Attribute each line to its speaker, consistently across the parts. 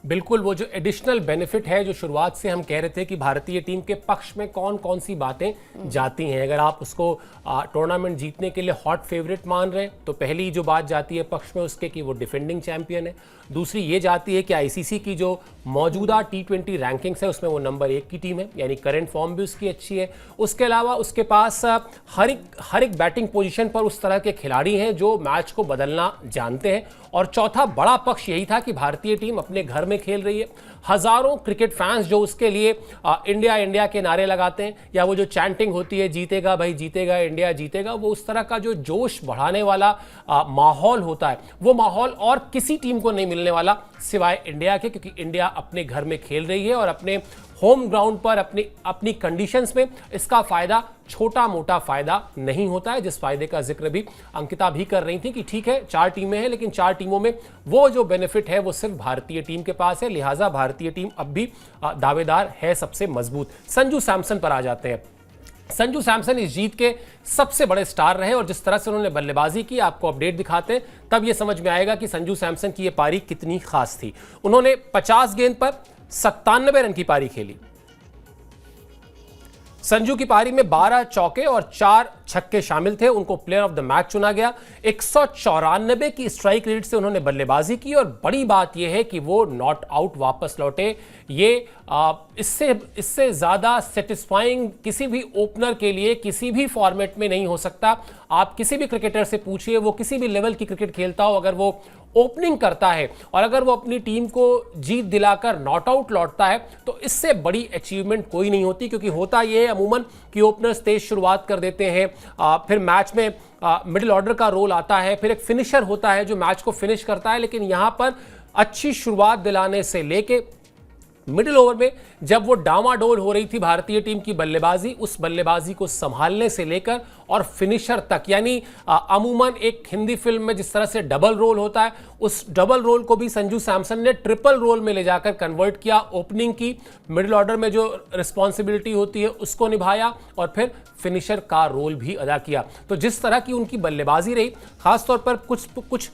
Speaker 1: बिल्कुल, वो जो एडिशनल बेनिफिट है, जो शुरुआत से हम कह रहे थे कि भारतीय टीम के पक्ष में कौन कौन सी बातें जाती हैं। अगर आप उसको टूर्नामेंट जीतने के लिए हॉट फेवरेट मान रहे हैं तो पहली जो बात जाती है पक्ष में उसके कि वो डिफेंडिंग चैंपियन है। दूसरी ये जाती है कि आईसीसी की जो मौजूदा T20 रैंकिंग्स है उसमें वो नंबर 1 की टीम है, यानी करंट फॉर्म भी उसकी अच्छी है। उसके अलावा उसके पास हर एक बैटिंग पोजीशन पर उस तरह के खिलाड़ी हैं जो मैच को बदलना जानते हैं। और चौथा बड़ा पक्ष यही था कि भारतीय टीम अपने घर में खेल रही है। हजारों क्रिकेट फैंस जो उसके लिए इंडिया इंडिया के नारे लगाते हैं, या वो जो चैंटिंग होती है जीतेगा भाई जीतेगा इंडिया जीतेगा, वो उस तरह का जो जोश बढ़ाने वाला माहौल होता है, वो माहौल और किसी टीम को नहीं मिलने वाला सिवाय इंडिया के, क्योंकि इंडिया अपने घर में खेल रही है और अपने होम ग्राउंड पर अपनी कंडीशंस में इसका फायदा छोटा मोटा फायदा नहीं होता है, जिस फायदे का जिक्र भी अंकिता भी कर रही थी कि ठीक है 4 टीमें हैं लेकिन 4 टीमों में वो जो बेनिफिट है वो सिर्फ भारतीय टीम के पास है, लिहाजा भारतीय टीम अब भी दावेदार है सबसे मजबूत। संजू सैमसन पर आ जाते हैं। संजू सैमसन इस जीत के सबसे बड़े स्टार रहे और जिस तरह से उन्होंने बल्लेबाजी की, आपको अपडेट दिखाते हैं तब यह समझ में आएगा कि संजू सैमसन की यह पारी कितनी खास थी। उन्होंने 50 गेंद पर 97 रन की पारी खेली। संजू की पारी में 12 चौके और 4 छक्के शामिल थे। उनको प्लेयर ऑफ द मैच चुना गया। 194 की स्ट्राइक रेट से उन्होंने बल्लेबाजी की और बड़ी बात यह है कि वो नॉट आउट वापस लौटे। ये इससे ज्यादा सेटिस्फाइंग किसी भी ओपनर के लिए किसी भी फॉर्मेट में नहीं हो सकता। आप किसी भी क्रिकेटर से पूछिए, वो किसी भी लेवल की क्रिकेट खेलता हो, अगर वो ओपनिंग करता है और अगर वो अपनी टीम को जीत दिलाकर नॉट आउट लौटता है तो इससे बड़ी अचीवमेंट कोई नहीं होती। क्योंकि होता यह है अमूमन कि ओपनर्स तेज शुरुआत कर देते हैं, फिर मैच में मिडिल ऑर्डर का रोल आता है, फिर एक फिनिशर होता है जो मैच को फिनिश करता है। लेकिन यहां पर अच्छी शुरुआत दिलाने से लेके मिडिल ओवर में जब वो डामाडोल हो रही थी भारतीय टीम की बल्लेबाजी, उस बल्लेबाजी को संभालने से लेकर और फिनिशर तक, यानी अमूमन एक हिंदी फिल्म में जिस तरह से डबल रोल होता है, उस डबल रोल को भी संजू सैमसन ने ट्रिपल रोल में ले जाकर कन्वर्ट किया। ओपनिंग की, मिडिल ऑर्डर में जो रिस्पॉन्सिबिलिटी होती है उसको निभाया और फिर फिनिशर का रोल भी अदा किया। तो जिस तरह की उनकी बल्लेबाजी रही, खासतौर पर कुछ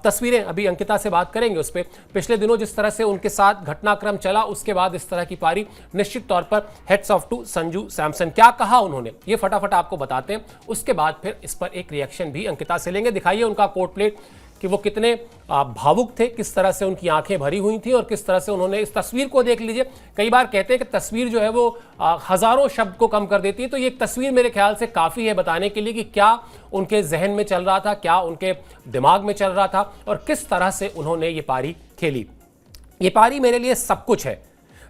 Speaker 1: तस्वीरें अभी अंकिता से बात करेंगे उस पर, पिछले दिनों जिस तरह से उनके साथ घटनाक्रम चला उसके बाद इस तरह की पारी, निश्चित तौर पर heads off to Sanju Samson. क्या कहा उन्होंने ये फटाफट आपको बताते हैं, उसके बाद फिर इस पर एक रिएक्शन भी अंकिता से लेंगे। दिखाइए उनका कोर्ट प्लेट कि वो कितने भावुक थे, किस तरह से उनकी आंखें भरी हुई थी और किस तरह से उन्होंने इस तस्वीर को देख लीजिए। कई बार कहते हैं कि तस्वीर जो है वो हजारों शब्द को कम कर देती है, तो ये एक तस्वीर मेरे ख्याल से काफी है बताने के लिए कि क्या उनके जहन में चल रहा था, क्या उनके दिमाग में चल रहा था और किस तरह से उन्होंने ये पारी खेली। ये पारी मेरे लिए सब कुछ है।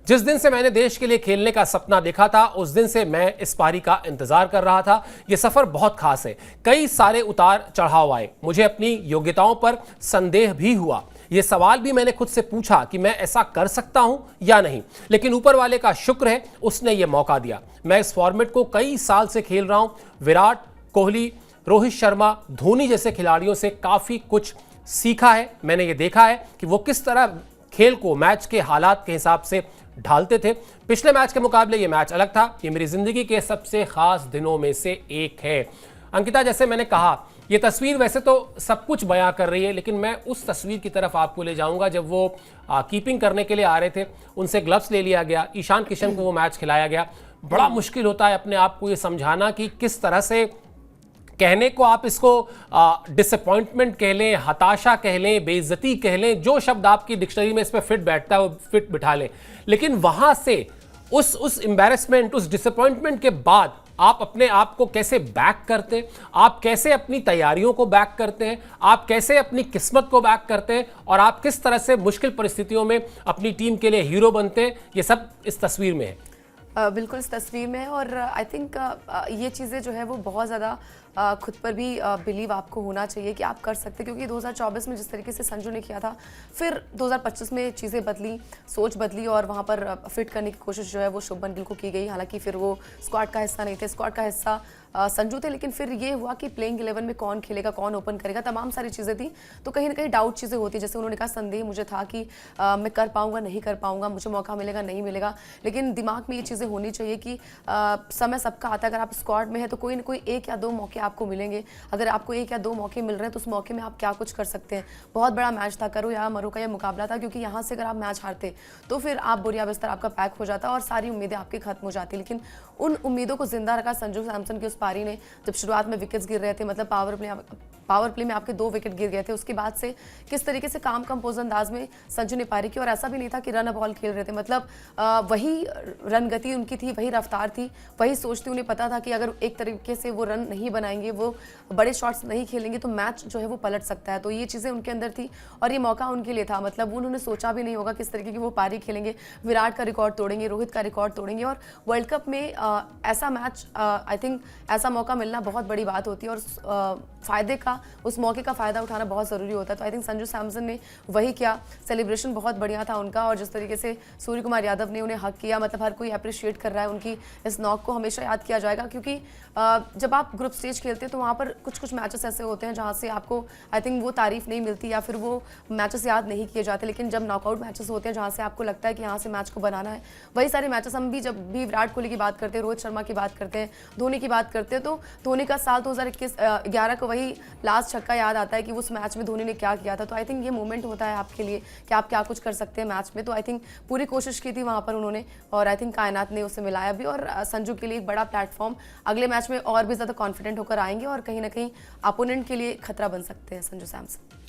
Speaker 1: जिस दिन से मैंने देश के लिए खेलने का सपना देखा था उस दिन से मैं इस पारी का इंतजार कर रहा था। यह सफर बहुत खास है, कई सारे उतार चढ़ाव आए, मुझे अपनी योग्यताओं पर संदेह भी हुआ। यह सवाल भी मैंने खुद से पूछा कि मैं ऐसा कर सकता हूं या नहीं, लेकिन ऊपर वाले का शुक्र है उसने यह मौका दिया। मैं इस फॉर्मेट को कई साल से खेल रहा हूं। विराट कोहली, रोहित शर्मा, धोनी जैसे खिलाड़ियों से काफी कुछ सीखा है। मैंने ये देखा है कि वो किस तरह खेल को मैच के हालात के हिसाब से ढालते थे। पिछले मैच के मुकाबले ये मैच अलग था। ये मेरी जिंदगी के सबसे खास दिनों में से एक है। अंकिता, जैसे मैंने कहा, ये तस्वीर वैसे तो सब कुछ बयां कर रही है, लेकिन मैं उस तस्वीर की तरफ आपको ले जाऊंगा जब वो कीपिंग करने के लिए आ रहे थे, उनसे ग्लव्स ले लिया गया, ईशान किशन को वो मैच खिलाया गया। बड़ा मुश्किल होता है अपने आप को ये समझाना कि किस तरह से कहने को आप इसको डिसअपॉइंटमेंट कह लें, हताशा कह लें, बेइज्जती कह लें, जो शब्द आपकी डिक्शनरी में इस पर फिट बैठता है वो फिट बिठा लें, लेकिन वहां से उस एम्बैरेसमेंट, उस डिसअपॉइंटमेंट के बाद आप अपने आप को कैसे बैक करते हैं, आप कैसे अपनी तैयारियों को बैक करते हैं, आप कैसे अपनी किस्मत को बैक करते हैं और आप किस तरह से मुश्किल परिस्थितियों में अपनी टीम के लिए हीरो बनते हैं, ये सब इस तस्वीर में है।
Speaker 2: बिल्कुल इस तस्वीर में है और आई थिंक ये चीज़ें जो है वो बहुत ज़्यादा खुद पर भी बिलीव आपको होना चाहिए कि आप कर सकते हैं। क्योंकि 2024 में जिस तरीके से संजू ने किया था, फिर 2025 में चीज़ें बदली, सोच बदली और वहाँ पर फिट करने की कोशिश जो है वो शुभमन गिल को की गई। हालांकि फिर वो स्क्वाड का हिस्सा नहीं थे, स्क्वाड का हिस्सा संजू थे, लेकिन फिर ये हुआ कि प्लेइंग 11 में कौन खेलेगा, कौन ओपन करेगा, तमाम सारी चीज़ें थी। तो कहीं ना कहीं डाउट चीज़ें होती, जैसे उन्होंने कहा संदेह मुझे था कि मैं कर पाऊंगा नहीं कर पाऊंगा, मुझे मौका मिलेगा नहीं मिलेगा, लेकिन दिमाग में ये चीज़ें होनी चाहिए कि समय सबका आता है। अगर आप स्क्वाड में है तो कोई ना कोई 1 या 2 मौके आपको मिलेंगे, अगर आपको 1 या 2 मौके मिल रहे हैं तो उस मौके में आप क्या कुछ कर सकते हैं। बहुत बड़ा मैच था, करो या मरो का ये मुकाबला था, क्योंकि यहाँ से अगर आप मैच हारते तो फिर आप बुरिया बिस्तर आपका पैक हो जाता और सारी उम्मीदें आपकी खत्म हो जाती। लेकिन उन उम्मीदों को जिंदा रखा संजू सैमसन की उस पारी ने। जब शुरुआत में विकेट्स गिर रहे थे, मतलब पावर प्ले में आपके 2 विकेट गिर गए थे, उसके बाद से किस तरीके से काम कंपोज अंदाज में संजू ने पारी की। और ऐसा भी नहीं था कि रन बॉल खेल रहे थे, मतलब वही रन गति उनकी थी, वही रफ्तार थी, वही सोच थी। उन्हें पता था कि अगर एक तरीके से वो रन नहीं बनाएंगे, वो बड़े शॉट्स नहीं खेलेंगे तो मैच जो है वो पलट सकता है। तो ये चीज़ें उनके अंदर थी और ये मौका उनके लिए था। मतलब उन्होंने सोचा भी नहीं होगा किस तरीके की वो पारी खेलेंगे, विराट का रिकॉर्ड तोड़ेंगे, रोहित का रिकॉर्ड तोड़ेंगे। और वर्ल्ड कप में ऐसा मैच, आई थिंक ऐसा मौका मिलना बहुत बड़ी बात होती है और फायदे का, उस मौके का फ़ायदा उठाना बहुत ज़रूरी होता है। तो आई थिंक संजू सैमसन ने वही किया। सेलिब्रेशन बहुत बढ़िया था उनका, और जिस तरीके से सूर्य कुमार यादव ने उन्हें हक किया, मतलब हर कोई अप्रिशिएट कर रहा है उनकी इस नॉक को, हमेशा याद किया जाएगा। क्योंकि जब आप ग्रुप स्टेज खेलते हैं तो वहाँ पर कुछ मैचेस ऐसे होते हैं जहाँ से आपको आई थिंक वो तारीफ नहीं मिलती या फिर वो मैचेस याद नहीं किए जाते। लेकिन जब नॉकआउट मैचेस होते हैं जहाँ से आपको लगता है कि यहाँ से मैच को बनाना है, वही सारे मैचेस हम भी जब भी विराट कोहली की बात करते हैं, रोहित शर्मा की बात करते हैं, धोनी की बात करते हैं, तो धोनी का साल 2011 को वही लास्ट छक्का याद आता है कि उस मैच में धोनी ने क्या किया था। तो आई थिंक ये मोमेंट होता है आपके लिए कि आप क्या कुछ कर सकते हैं मैच में। तो आई थिंक पूरी कोशिश की थी वहाँ पर उन्होंने, और आई थिंक कायनात ने उसे मिलाया भी। और संजू के लिए एक बड़ा प्लेटफॉर्म, अगले मैच में और भी ज़्यादा कॉन्फिडेंट होकर आएंगे और कहीं ना कहीं अपोनेंट के लिए खतरा बन सकते हैं संजू सैमसन।